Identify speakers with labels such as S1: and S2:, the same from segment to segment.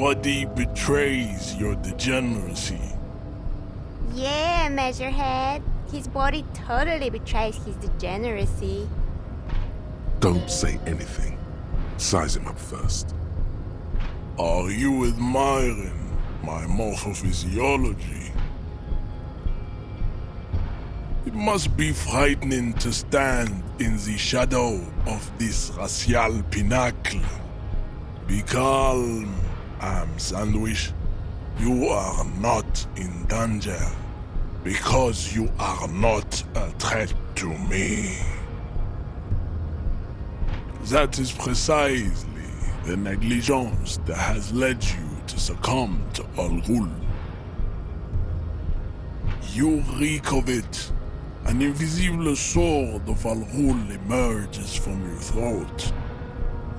S1: body betrays your degeneracy.
S2: Yeah, Measurehead. His body totally betrays his degeneracy.
S3: Don't say anything. Size him up first.
S1: Are you admiring my morphophysiology? It must be frightening to stand in the shadow of this racial pinnacle. Be calm, Sandwich. You are not in danger, because you are not a threat to me. That is precisely the negligence that has led you to succumb to Al Ghul. You reek of it. An invisible sword of Al Ghul emerges from your throat.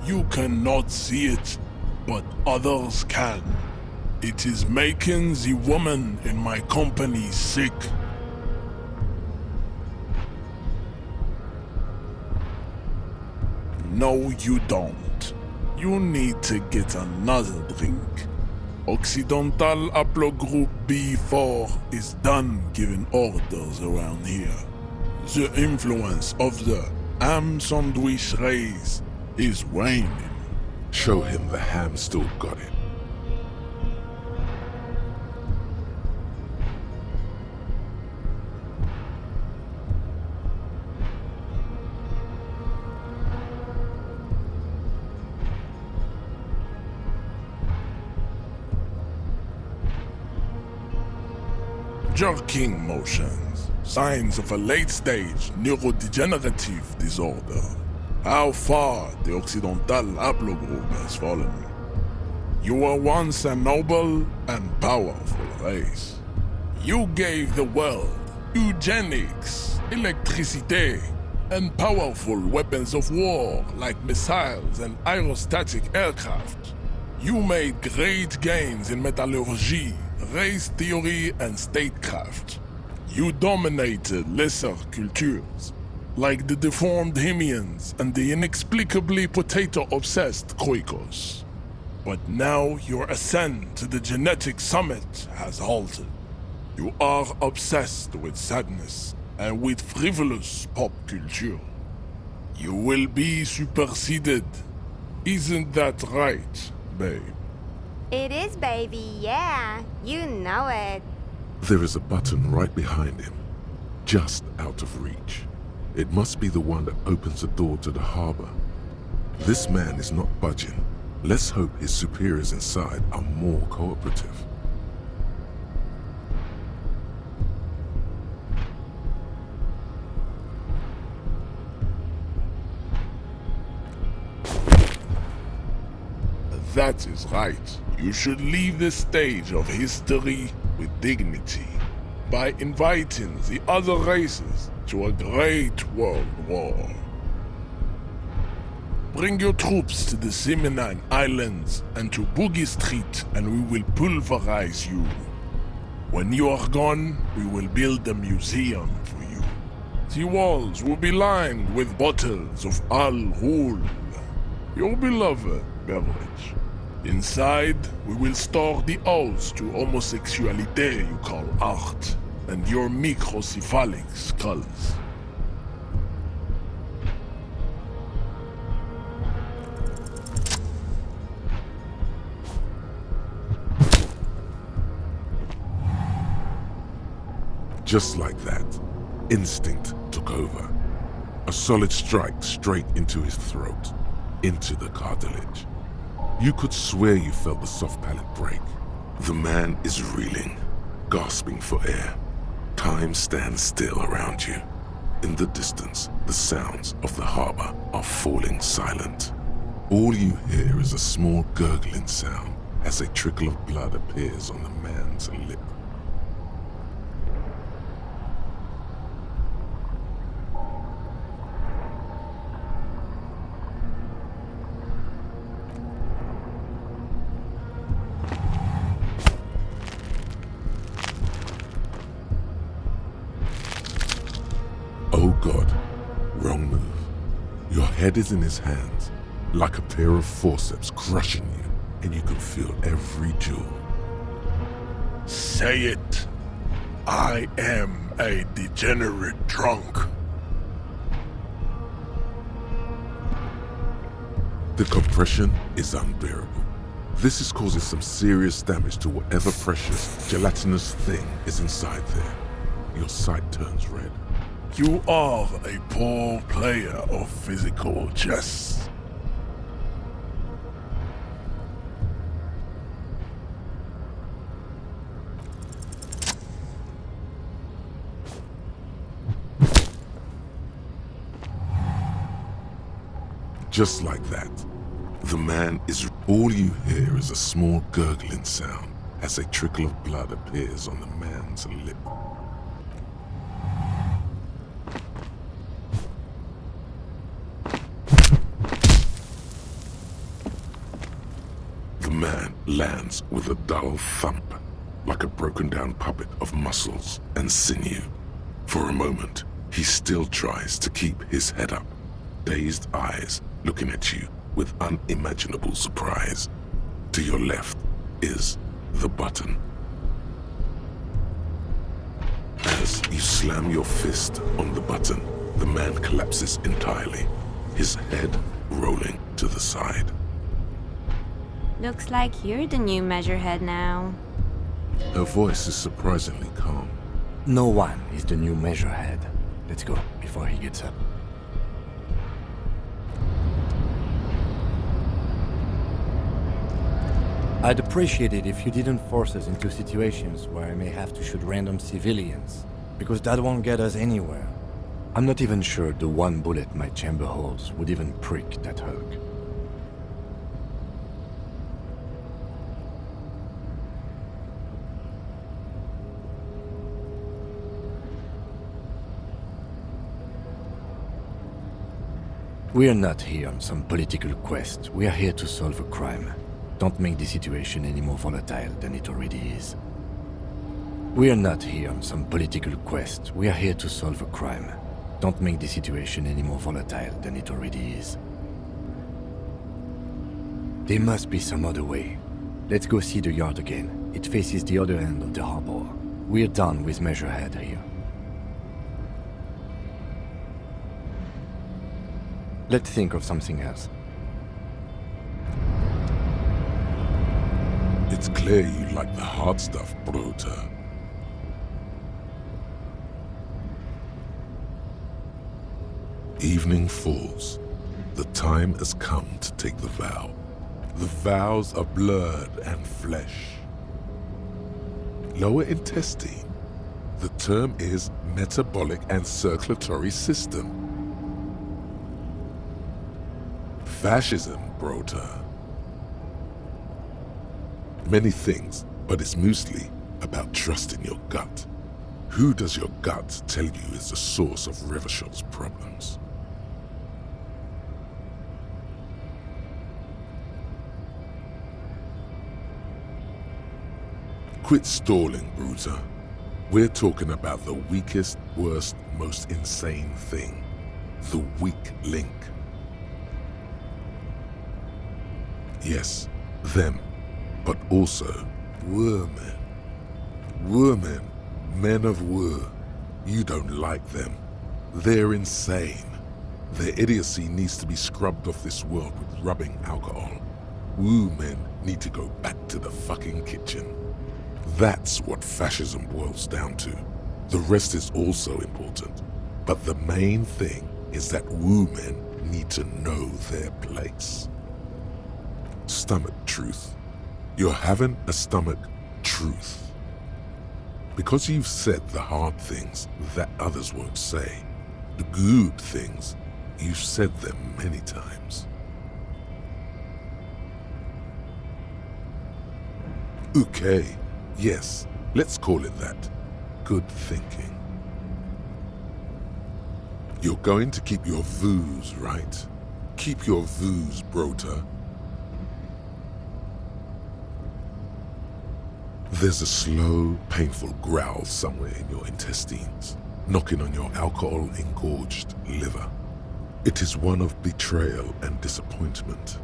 S1: You cannot see it, but others can. It is making the woman in my company sick. No, you don't. You need to get another drink. Occidental Haplogroup B4 is done giving orders around here. The influence of the ham sandwich race is waning.
S3: Show him the ham still got it.
S1: Jerking motions, signs of a late-stage neurodegenerative disorder. How far the Occidental Haplogroup has fallen. You were once a noble and powerful race. You gave the world eugenics, electricity, and powerful weapons of war like missiles and aerostatic aircraft. You made great gains in metallurgy, race theory, and statecraft. You dominated lesser cultures, like the deformed Hemians and the inexplicably potato-obsessed Khoikos. But now your ascent to the genetic summit has halted. You are obsessed with sadness and with frivolous pop culture. You will be superseded. Isn't that right, babe?
S2: It is, baby, yeah. You know it.
S3: There is a button right behind him, just out of reach. It must be the one that opens the door to the harbor. This man is not budging. Let's hope his superiors inside are more cooperative.
S1: That is right. You should leave this stage of history with dignity by inviting the other races to a great world war. Bring your troops to the Seminine Islands and to Boogie Street, and we will pulverize you. When you are gone, we will build a museum for you. The walls will be lined with bottles of Al Ghul, your beloved beverage. Inside, we will store the odes to homosexuality you call art, and your microcephalic skulls.
S3: Just like that, instinct took over. A solid strike straight into his throat, into the cartilage. You could swear you felt the soft palate break. The man is reeling, gasping for air. Time stands still around you. In the distance, the sounds of the harbor are falling silent. All you hear is a small gurgling sound as a trickle of blood appears on the man's lip. Oh God, wrong move. Your head is in his hands, like a pair of forceps crushing you. and you can feel every jewel.
S1: Say it. I am a degenerate drunk.
S3: The compression is unbearable. This is causing some serious damage to whatever precious, gelatinous thing is inside there. Your sight turns red.
S1: You are a poor player of physical chess.
S3: Just like that, the man is... All you hear is a small gurgling sound as a trickle of blood appears on the man's lip. The man lands with a dull thump, like a broken down puppet of muscles and sinew. For a moment, he still tries to keep his head up, dazed eyes looking at you with unimaginable surprise. To your left is the button. As you slam your fist on the button, the man collapses entirely, his head rolling to the side.
S2: Looks like you're the new Measurehead now.
S3: Her voice is surprisingly calm.
S4: No one is the new Measurehead. Let's go, before he gets up. I'd appreciate it if you didn't force us into situations where I may have to shoot random civilians, because that won't get us anywhere. I'm not even sure the one bullet my chamber holds would even prick that Hulk. We are not here on some political quest. We are here to solve a crime. Don't make the situation any more volatile than it already is. We are not here on some political quest. We are here to solve a crime. Don't make the situation any more volatile than it already is. There must be some other way. Let's go see the yard again. It faces the other end of the harbor. We're done with Measurehead here. Let's think of something else.
S3: It's clear you like the hard stuff, Bruta. Evening falls. The time has come to take the vow. The vows are blood and flesh. Lower intestine. The term is metabolic and circulatory system. Fascism, Bruta. Many things, but it's mostly about trusting your gut. Who does your gut tell you is the source of Revachol's problems? Quit stalling, Bruta. We're talking about the weakest, worst, most insane thing. The weak link. Yes, them. But also, women. Women, men of war. You don't like them. They're insane. Their idiocy needs to be scrubbed off this world with rubbing alcohol. Woo men need to go back to the fucking kitchen. That's what fascism boils down to. The rest is also important. But the main thing is that woo men need to know their place. Stomach truth. You're having a stomach truth. Because you've said the hard things that others won't say, the good things, you've said them many times. Okay, yes, let's call it that. Good thinking. You're going to keep your views, right? Keep your views, Bruta. There's a slow, painful growl somewhere in your intestines, knocking on your alcohol-engorged liver. It is one of betrayal and disappointment.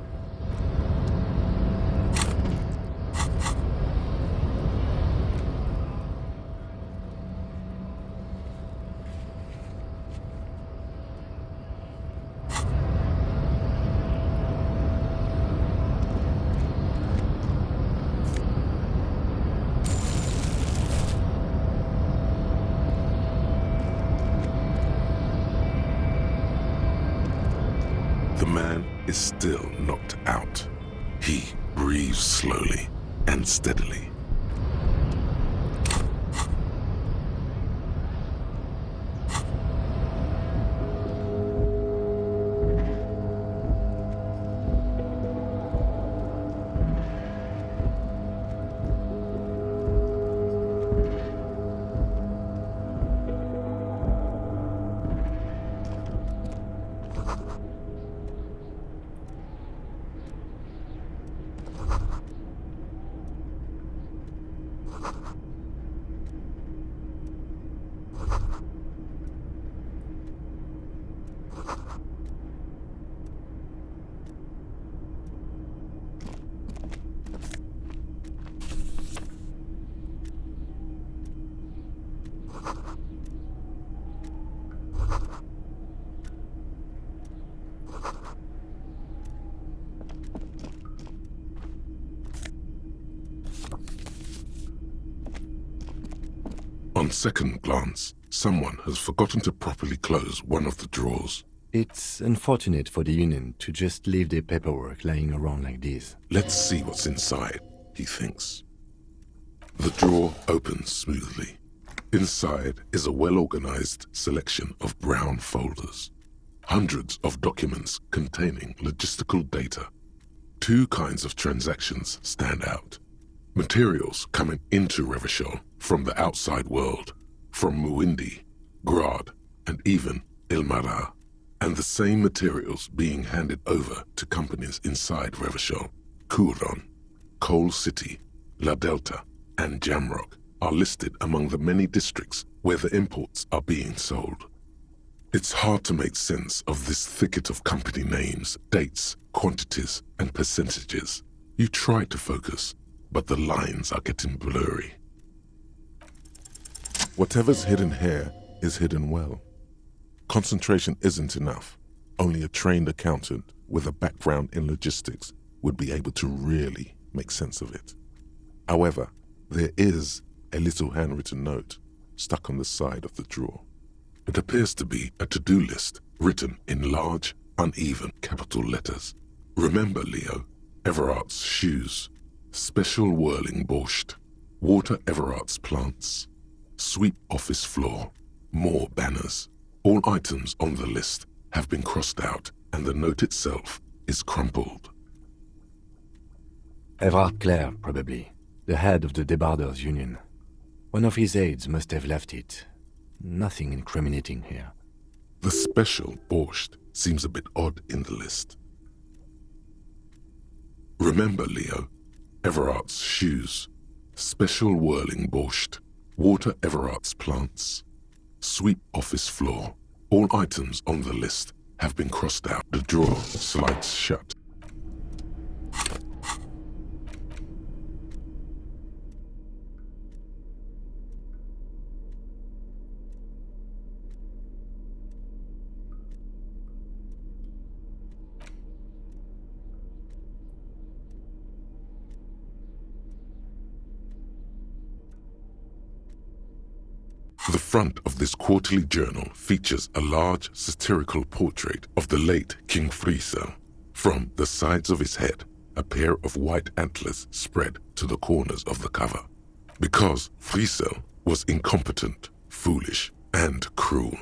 S3: The man is still knocked out. He breathes slowly and steadily. On second glance, someone has forgotten to properly close one of the drawers.
S4: It's unfortunate for the Union to just leave their paperwork lying around like this.
S3: Let's see what's inside, he thinks. The drawer opens smoothly. Inside is a well-organized selection of brown folders. Hundreds of documents containing logistical data. Two kinds of transactions stand out. Materials coming into Revachol from the outside world, from Muindi, Grad, and even Ilmara, and the same materials being handed over to companies inside Revachol. Kuron, Coal City, La Delta, and Jamrock are listed among the many districts where the imports are being sold. It's hard to make sense of this thicket of company names, dates, quantities, and percentages. You try to focus, but the lines are getting blurry.
S1: Whatever's hidden here is hidden well. Concentration isn't enough. Only a trained accountant with a background in logistics would be able to really make sense of it. However, there is a little handwritten note stuck on the side of the drawer.
S3: It appears to be a to-do list written in large, uneven capital letters. Remember, Leo, Everart's shoes, special whirling borscht, water Everart's plants, sweep office floor, more banners. All items on the list have been crossed out and the note itself is crumpled.
S4: Everard Clare, probably. The head of the Debarders Union. One of his aides must have left it. Nothing incriminating here.
S3: The special borscht seems a bit odd in the list. Remember, Leo, Everart's shoes, special whirling borscht, water Everart's plants, sweep office floor. All items on the list have been crossed out. The drawer slides shut. The front of this quarterly journal features a large satirical portrait of the late King Friesel. From the sides of his head, a pair of white antlers spread to the corners of the cover. Because Friesel was incompetent, foolish, and cruel.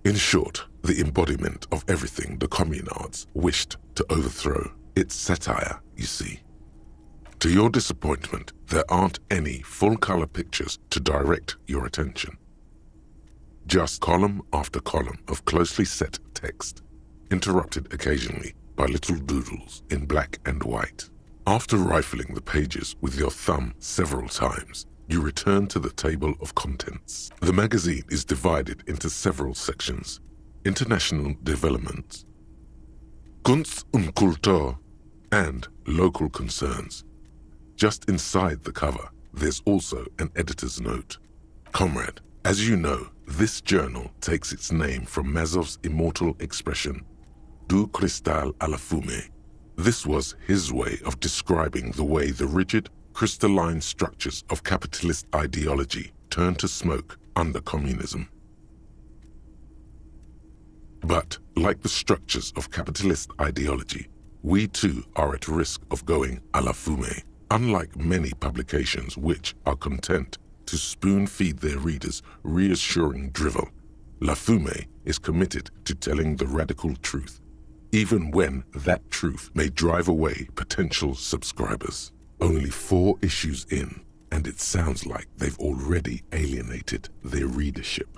S3: In short, the embodiment of everything the communards wished to overthrow. It's satire, you see. To your disappointment, there aren't any full-color pictures to direct your attention. Just column after column of closely set text, interrupted occasionally by little doodles in black and white. After rifling the pages with your thumb several times, you return to the table of contents. The magazine is divided into several sections: international development, Kunst und Kultur, and local concerns. Just inside the cover, there's also an editor's note. Comrade, as you know, this journal takes its name from Mazov's immortal expression, du cristal à la fumée. This was his way of describing the way the rigid, crystalline structures of capitalist ideology turned to smoke under communism. But, like the structures of capitalist ideology, we too are at risk of going à la fumée. Unlike many publications which are content to spoon-feed their readers reassuring drivel, La Fumée is committed to telling the radical truth, even when that truth may drive away potential subscribers. Only 4 issues in, and it sounds like they've already alienated their readership.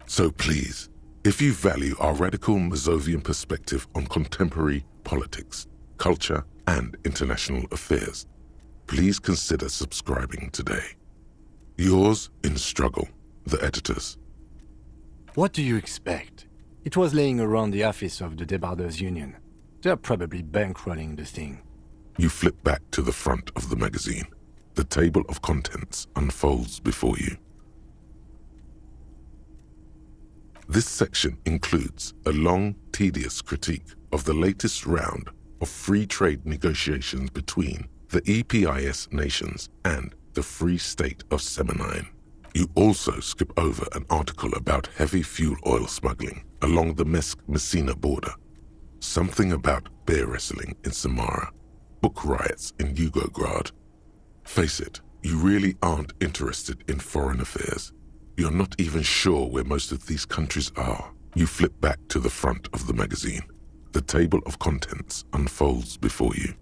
S3: So please, if you value our radical Mazovian perspective on contemporary politics, culture, and international affairs, please consider subscribing today. Yours in struggle, the editors.
S4: What do you expect? It was laying around the office of the Debarders Union. They're probably bankrolling the thing.
S3: You flip back to the front of the magazine. The table of contents unfolds before you. This section includes a long, tedious critique of the latest round of free trade negotiations between the EPIS nations and the Free State of Semenine. You also skip over an article about heavy fuel oil smuggling along the Mesk-Messina border, something about bear wrestling in Samara, book riots in Yugograd. Face it, you really aren't interested in foreign affairs. You're not even sure where most of these countries are. You flip back to the front of the magazine. The table of contents unfolds before you.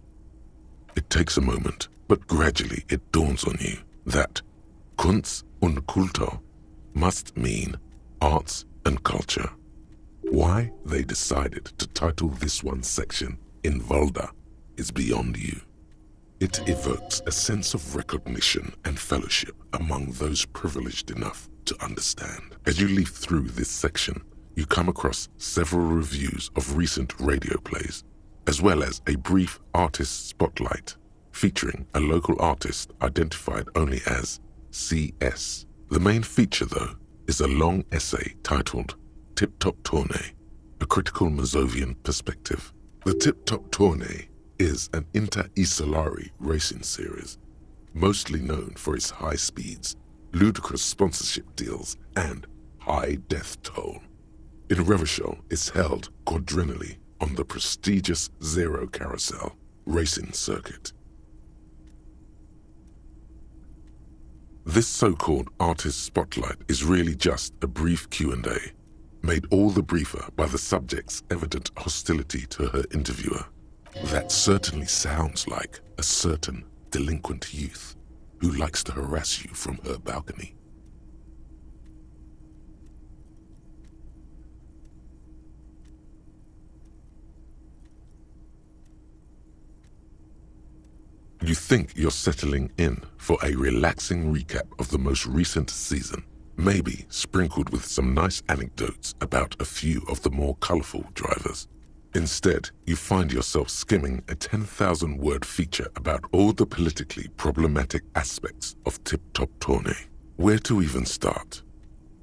S3: It takes a moment, but gradually it dawns on you that Kunst und Kultur must mean arts and culture. Why they decided to title this one section Invalda is beyond you. It evokes a sense of recognition and fellowship among those privileged enough to understand. As you leaf through this section, you come across several reviews of recent radio plays, as well as a brief artist spotlight featuring a local artist identified only as CS. The main feature, though, is a long essay titled Tip Top Tournée, a critical Mazovian perspective. The Tip Top Tournée is an inter-Isolari racing series, mostly known for its high speeds, ludicrous sponsorship deals, and high death toll. In Revachol, it's held quadrennially on the prestigious Zero Carousel racing circuit. This so-called artist spotlight is really just a brief Q&A, made all the briefer by the subject's evident hostility to her interviewer. That certainly sounds like a certain delinquent youth who likes to harass you from her balcony. You think you're settling in for a relaxing recap of the most recent season, maybe sprinkled with some nice anecdotes about a few of the more colorful drivers. Instead, you find yourself skimming a 10,000-word feature about all the politically problematic aspects of Tip Top Tournée. Where to even start?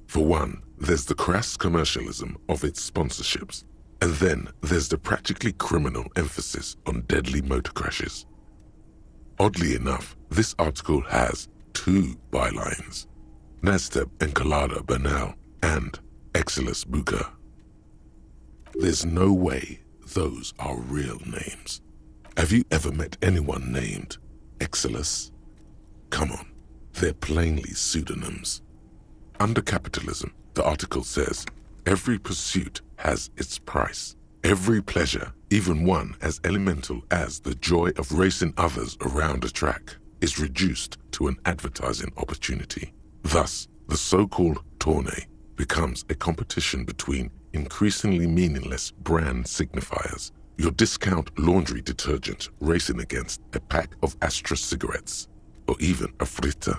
S3: For one, there's the crass commercialism of its sponsorships, and then there's the practically criminal emphasis on deadly motor crashes. Oddly enough, this article has 2 bylines: Nasteb Encolada Bernal and Exilus Buka. There's no way those are real names. Have you ever met anyone named Exilus? Come on, they're plainly pseudonyms. Under capitalism, the article says, every pursuit has its price. Every pleasure, even one as elemental as the joy of racing others around a track, is reduced to an advertising opportunity. Thus, the so-called tournée becomes a competition between increasingly meaningless brand signifiers. Your discount laundry detergent racing against a pack of Astra cigarettes, or even a Fritta.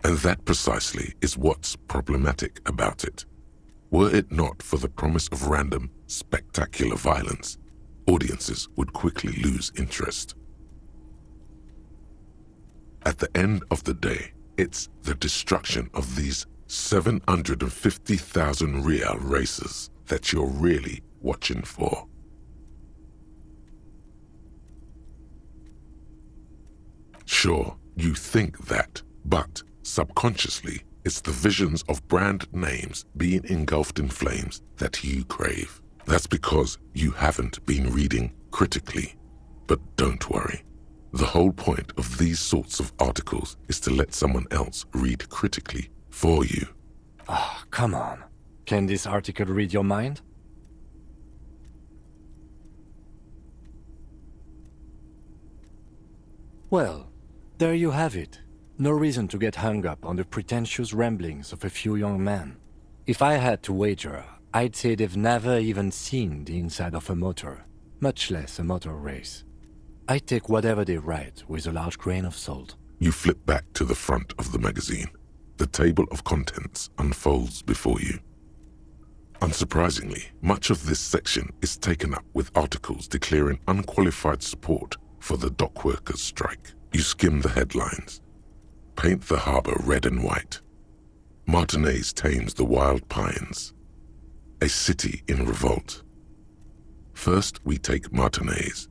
S3: And that precisely is what's problematic about it. Were it not for the promise of random, spectacular violence, audiences would quickly lose interest. At the end of the day, it's the destruction of these 750,000 real races that you're really watching for. Sure, you think that, but subconsciously, It's the visions of brand names being engulfed in flames that you crave. That's because you haven't been reading critically. But don't worry. The whole point of these sorts of articles is to let someone else read critically for you.
S4: Ah, come on. Can this article read your mind? Well, there you have it. No reason to get hung up on the pretentious ramblings of a few young men. If I had to wager, I'd say they've never even seen the inside of a motor, much less a motor race. I take whatever they write with a large grain of salt.
S3: You flip back to the front of the magazine. The table of contents unfolds before you. Unsurprisingly, much of this section is taken up with articles declaring unqualified support for the dock workers' strike. You skim the headlines. Paint the harbor red and white. Martinez tames the wild pines. A city in revolt. First we take Martinez,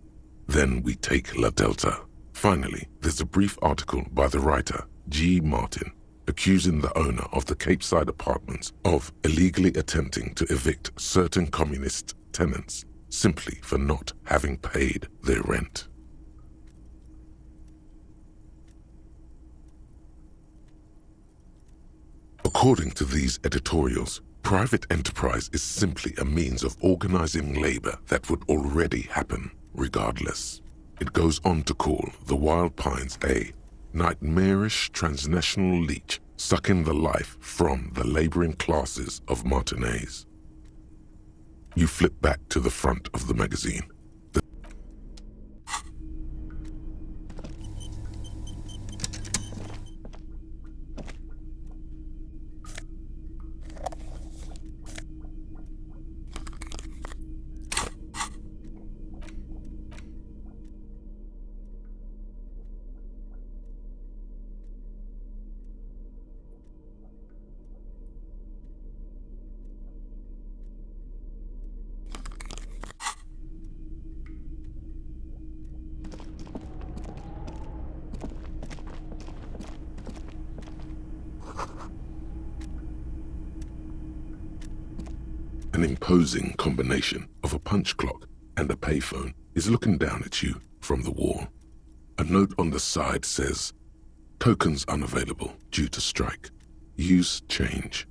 S3: then we take La Delta. Finally, there's a brief article by the writer, G. Martin, accusing the owner of the Capeside apartments of illegally attempting to evict certain communist tenants simply for not having paid their rent. According to these editorials, private enterprise is simply a means of organizing labor that would already happen, regardless. It goes on to call the Wild Pines a nightmarish transnational leech sucking the life from the laboring classes of Martinez. You flip back to the front of the magazine. An imposing combination of a punch clock and a payphone is looking down at you from the wall. A note on the side says, "Tokens unavailable due to strike. Use change."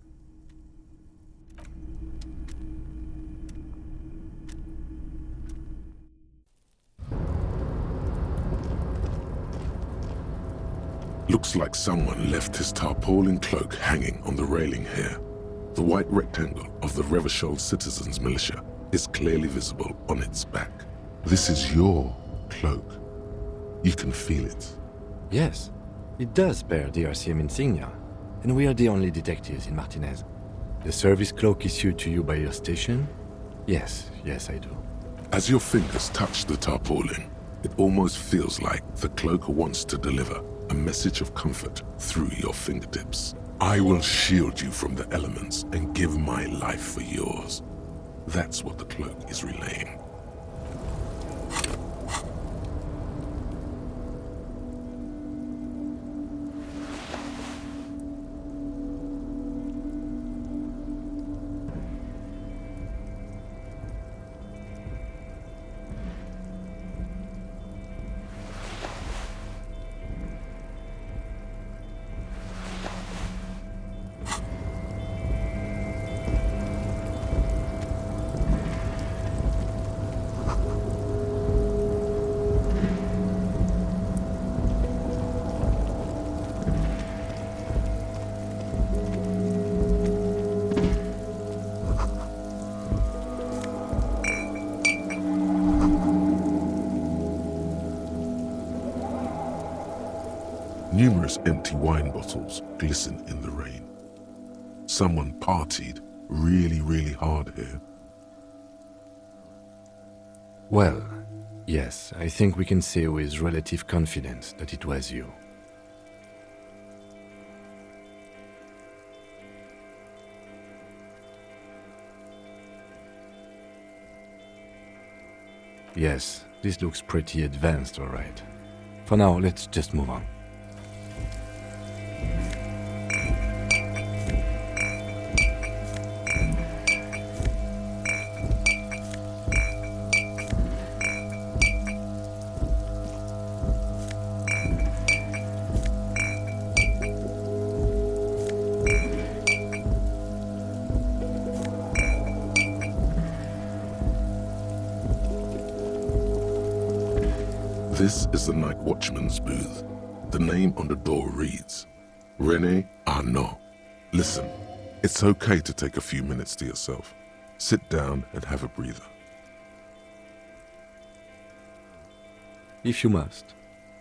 S3: Looks like someone left his tarpaulin cloak hanging on the railing here. The white rectangle of the Revachol Citizens Militia is clearly visible on its back. This is your cloak. You can feel it.
S4: Yes, it does bear the RCM insignia, and we are the only detectives in Martinez. The service cloak issued to you by your station? Yes, I do.
S3: As your fingers touch the tarpaulin, it almost feels like the cloak wants to deliver a message of comfort through your fingertips. I will shield you from the elements and give my life for yours. That's what the cloak is relaying. Numerous empty wine bottles glisten in the rain. Someone partied really hard here.
S4: Well, yes, I think we can say with relative confidence that it was you. Yes, this looks pretty advanced, all right. For now, let's just move on.
S3: This is the night watchman's booth. The name on the door reads, René Arnaud. Listen, it's okay to take a few minutes to yourself. Sit down and have a breather.
S4: If you must.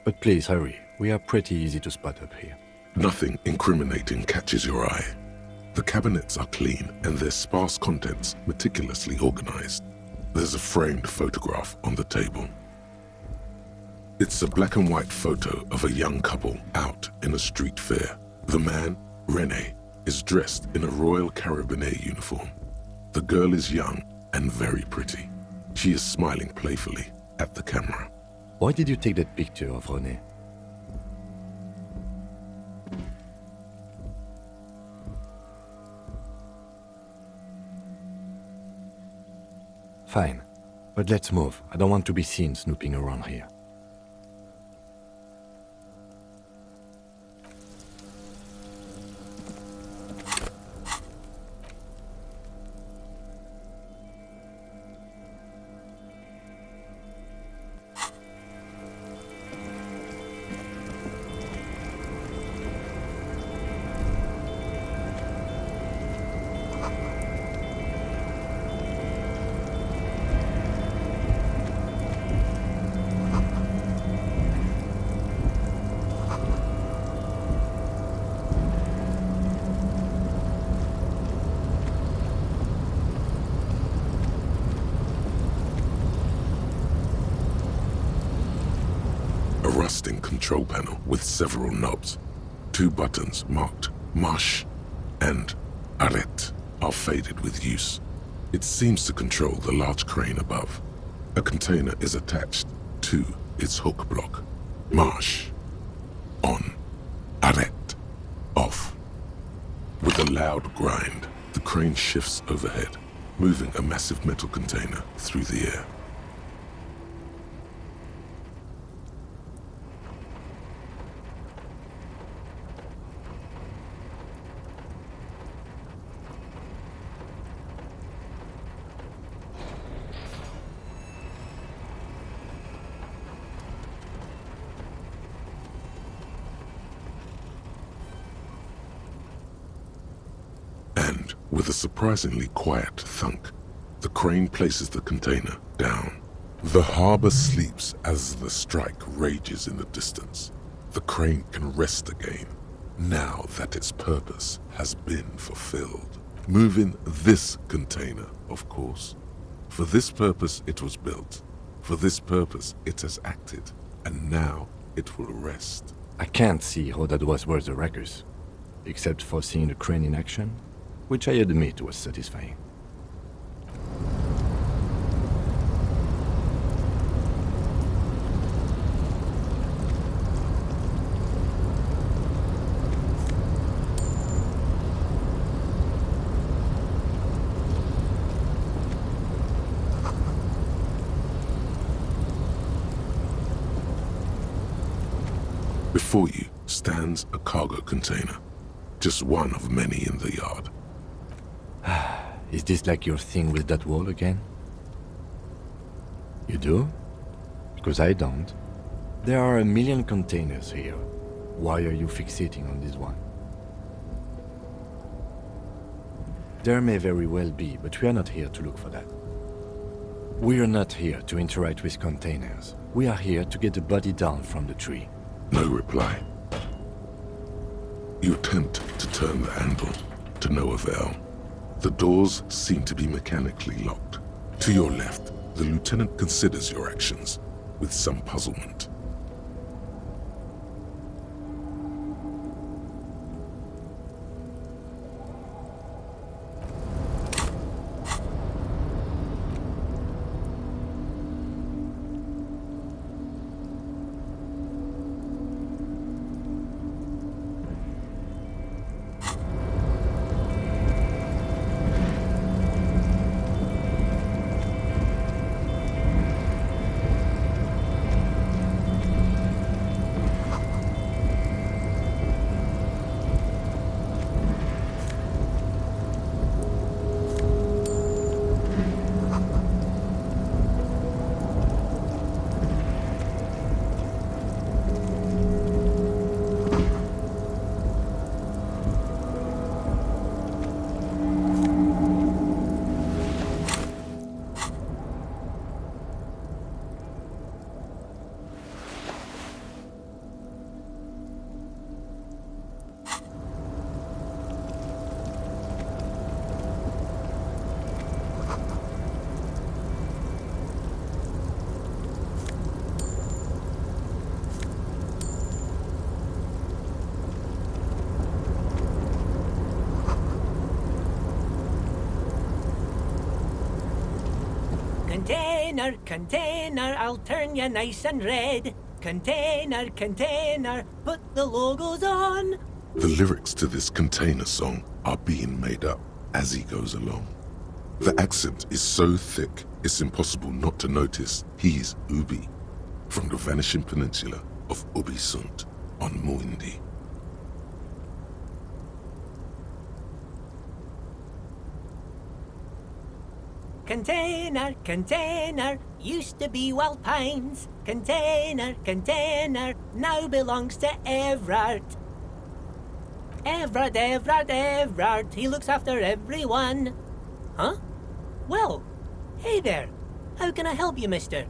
S4: But please hurry. We are pretty easy to spot up here.
S3: Nothing incriminating catches your eye. The cabinets are clean and their sparse contents meticulously organized. There's a framed photograph on the table. It's a black and white photo of a young couple out in a street fair. The man, René, is dressed in a Royal Carabinier uniform. The girl is young and very pretty. She is smiling playfully at the camera.
S4: Why did you take that picture of René? Fine, but let's move. I don't want to be seen snooping around here.
S3: Rusting control panel with several knobs. 2 buttons marked Marche and Arrête are faded with use. It seems to control the large crane above. A container is attached to its hook block. Marche. On. Arrête. Off. With a loud grind, the crane shifts overhead, moving a massive metal container through the air. With a surprisingly quiet thunk, the crane places the container down. The harbor sleeps as the strike rages in the distance. The crane can rest again, now that its purpose has been fulfilled. Moving this container, of course. For this purpose it was built. For this purpose it has acted. And now it will rest.
S4: I can't see how that was worth the wreckers, except for seeing the crane in action, which I admit was satisfying.
S3: Before you stands a cargo container, just one of many in the yard.
S4: Is this like your thing with that wall again? You do? Because I don't. There are a million containers here. Why are you fixating on this one? There may very well be, but we are not here to look for that. We are not here to interact with containers. We are here to get the body down from the tree.
S3: No reply. You attempt to turn the handle, to no avail. The doors seem to be mechanically locked. To your left, the lieutenant considers your actions with some puzzlement.
S5: Container, container, I'll turn you nice and red. Container, container, put the logos on.
S3: The lyrics to this container song are being made up as he goes along. The accent is so thick, it's impossible not to notice he's Ubi, from the vanishing peninsula of Ubisund on Muindi.
S5: Container, container, used to be Wild Pines. Container, container, now belongs to Everard. Everard, Everard, Everard, he looks after everyone. Huh? Well, hey there. How can I help you, mister?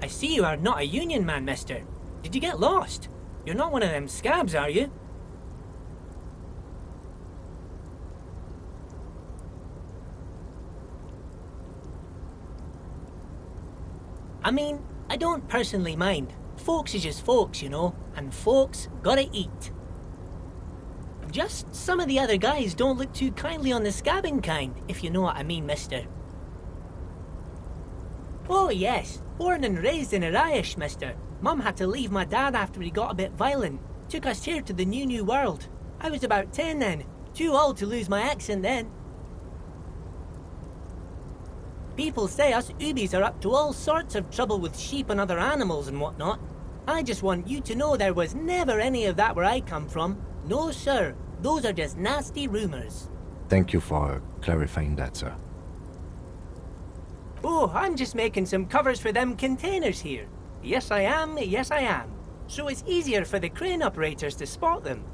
S5: I see you are not a union man, mister. Did you get lost? You're not one of them scabs, are you? I mean, I don't personally mind. Folks is just folks, you know, and folks gotta eat. Just some of the other guys don't look too kindly on the scabbing kind, if you know what I mean, mister. Oh yes, born and raised in Ariash, mister. Mum had to leave my dad after he got a bit violent. Took us here to the new world. I was about 10 then, too old to lose my accent then. People say us Ubis are up to all sorts of trouble with sheep and other animals and whatnot. I just want you to know there was never any of that where I come from. No, sir. Those are just nasty rumors.
S4: Thank you for clarifying that, sir.
S5: Oh, I'm just making some covers for them containers here. Yes, I am. Yes, I am. So it's easier for the crane operators to spot them.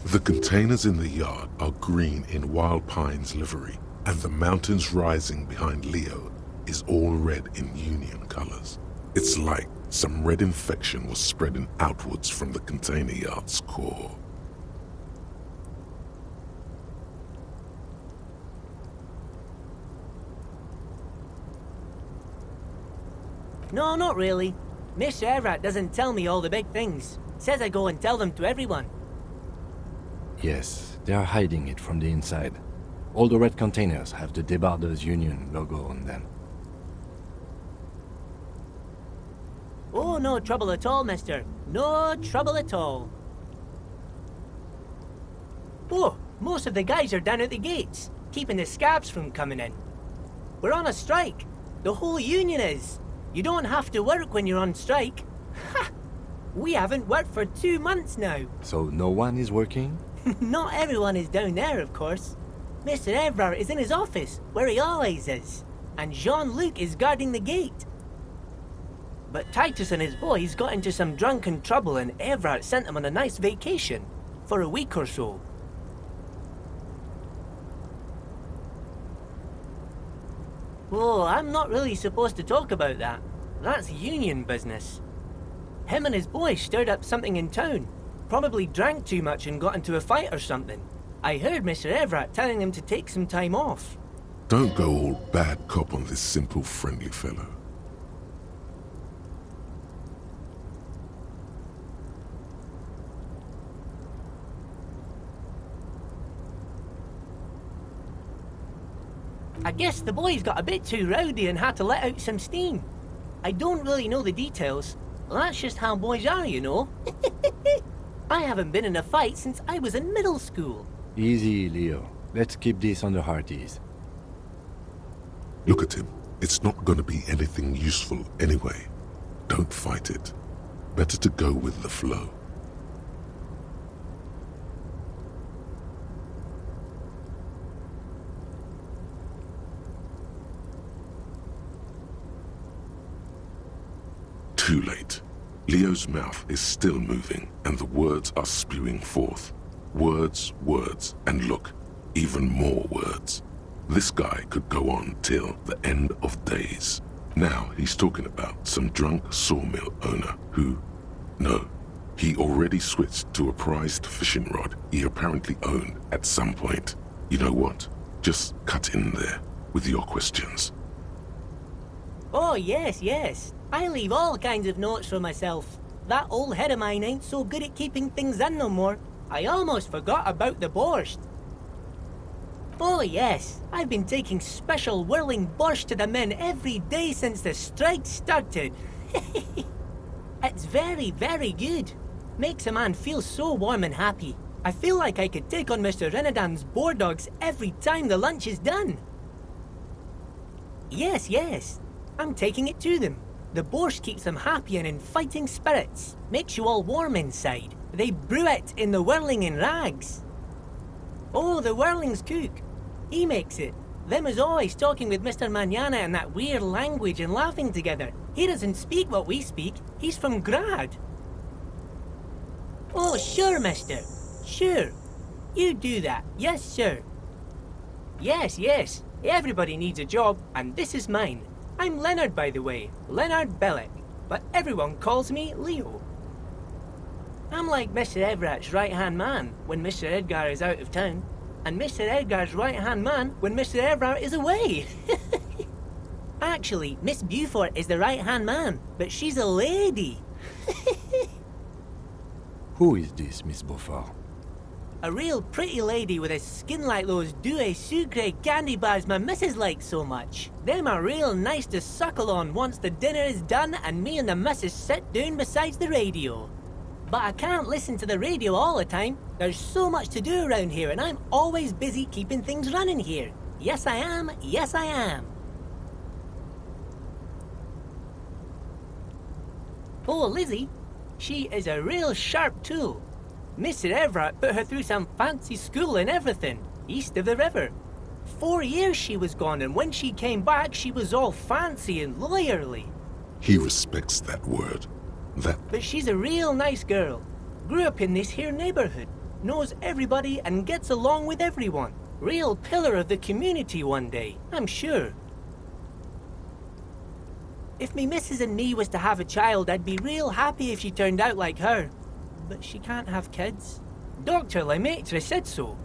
S3: The containers in the yard are green in Wild Pine's livery, and the mountains rising behind Leo is all red in Union colors. It's like some red infection was spreading outwards from the container yard's core.
S5: No, not really. Mr. Everett doesn't tell me all the big things. Says I go and tell them to everyone.
S4: Yes, they are hiding it from the inside. All the red containers have the Debarders Union logo on them.
S5: Oh, no trouble at all, mister. No trouble at all. Oh, most of the guys are down at the gates, keeping the scabs from coming in. We're on a strike. The whole union is. You don't have to work when you're on strike. Ha! We haven't worked for 2 months now.
S4: So no one is working?
S5: Not everyone is down there, of course. Mr. Everard is in his office, where he always is. And Jean-Luc is guarding the gate. But Titus and his boys got into some drunken trouble and Everard sent them on a nice vacation. For a week or so. Oh, I'm not really supposed to talk about that. That's union business. Him and his boys stirred up something in town. Probably drank too much and got into a fight or something. I heard Mr. Everett telling them to take some time off.
S3: Don't go all bad cop on this simple, friendly fellow.
S5: I guess the boys got a bit too rowdy and had to let out some steam. I don't really know the details. That's just how boys are, you know. I haven't been in a fight since I was in middle school.
S4: Easy, Leo. Let's keep this on the hearties.
S3: Look at him. It's not going to be anything useful anyway. Don't fight it. Better to go with the flow. Too late. Leo's mouth is still moving, and the words are spewing forth. Words, words, and look, even more words. This guy could go on till the end of days. Now he's talking about some drunk sawmill owner who... No, he already switched to a prized fishing rod he apparently owned at some point. You know what? Just cut in there with your questions.
S5: Oh, yes, yes. I leave all kinds of notes for myself. That old head of mine ain't so good at keeping things in no more. I almost forgot about the borscht. Oh yes, I've been taking special whirling borscht to the men every day since the strike started. It's very, very good. Makes a man feel so warm and happy. I feel like I could take on Mr. Renadan's boar dogs every time the lunch is done. Yes, yes, I'm taking it to them. The borscht keeps them happy and in fighting spirits. Makes you all warm inside. They brew it in the whirling in rags. Oh, the whirling's cook. He makes it. Them is always talking with Mr. Manana in that weird language and laughing together. He doesn't speak what we speak. He's from Grad. Oh, sure, mister. Sure. You do that. Yes, sir. Yes, yes. Everybody needs a job, and this is mine. I'm Leonard, by the way. Leonard Bellick. But everyone calls me Leo. I'm like Mr. Everett's right-hand man when Mr. Edgar is out of town, and Mr. Edgar's right-hand man when Mr. Everett is away. Actually, Miss Beaufort is the right-hand man, but she's a lady.
S4: Who is this, Miss Beaufort?
S5: A real pretty lady with a skin like those Douai Sucre candy bars my missus likes so much. Them are real nice to suckle on once the dinner is done and me and the missus sit down beside the radio. But I can't listen to the radio all the time. There's so much to do around here and I'm always busy keeping things running here. Yes I am, yes I am. Oh, Lizzie, she is a real sharp tool. Mr. Everett put her through some fancy school and everything, east of the river. 4 years she was gone, and when she came back, she was all fancy and lawyerly.
S3: He respects that word.
S5: But she's a real nice girl. Grew up in this here neighborhood. Knows everybody and gets along with everyone. Real pillar of the community one day, I'm sure. If me missus and me was to have a child, I'd be real happy if she turned out like her. But she can't have kids. Dr. Lemaitre said so.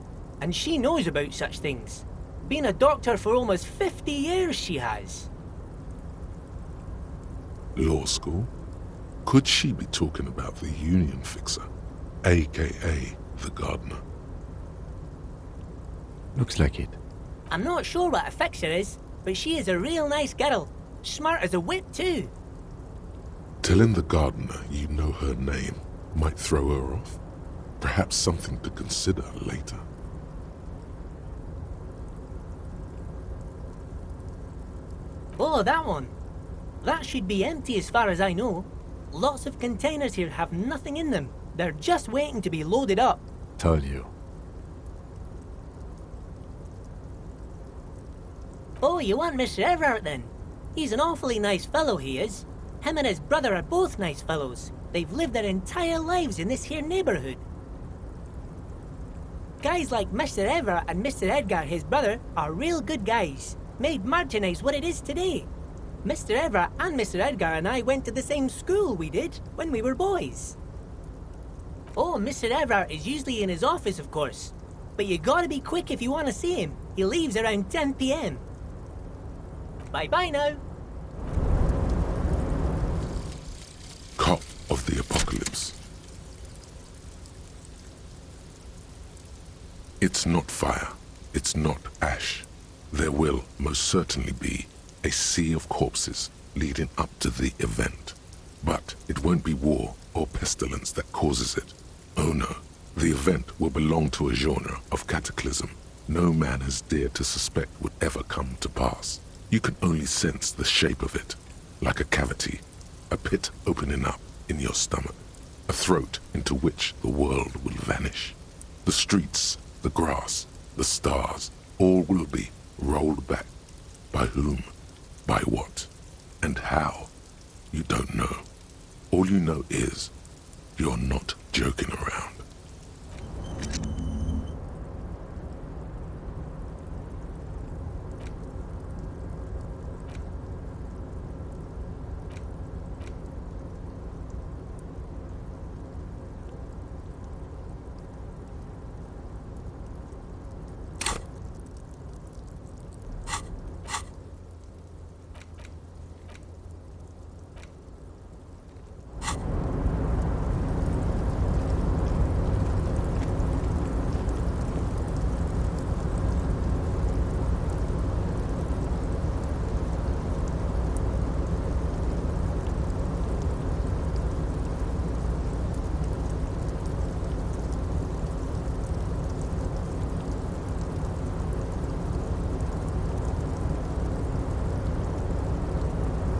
S5: And she knows about such things. Been a doctor for almost 50 years she has.
S3: Law school? Could she be talking about the union fixer, aka the gardener?
S4: Looks like it.
S5: I'm not sure what a fixer is, but she is a real nice girl. Smart as a whip too.
S3: Telling the gardener you know her name might throw her off. Perhaps something to consider later.
S5: Oh, that one. That should be empty as far as I know. Lots of containers here have nothing in them. They're just waiting to be loaded up.
S4: Told you.
S5: Oh, you want Mr. Everett then? He's an awfully nice fellow, he is. Him and his brother are both nice fellows. They've lived their entire lives in this here neighborhood. Guys like Mr. Everett and Mr. Edgar, his brother, are real good guys. Made Martinez what it is today. Mr. Everett and Mr. Edgar and I went to the same school we did when we were boys. Oh, Mr. Everett is usually in his office, of course. But you gotta be quick if you want to see him. He leaves around 10 p.m. Bye-bye now.
S3: Cop of the Apocalypse. It's not fire. It's not ash. There will most certainly be a sea of corpses leading up to the event. But it won't be war or pestilence that causes it. Oh no, the event will belong to a genre of cataclysm no man has dared to suspect would ever come to pass. You can only sense the shape of it, like a cavity, a pit opening up in your stomach, a throat into which the world will vanish. The streets, the grass, the stars, all will be rolled back. By whom? By what? And how? You don't know. All you know is, you're not joking around.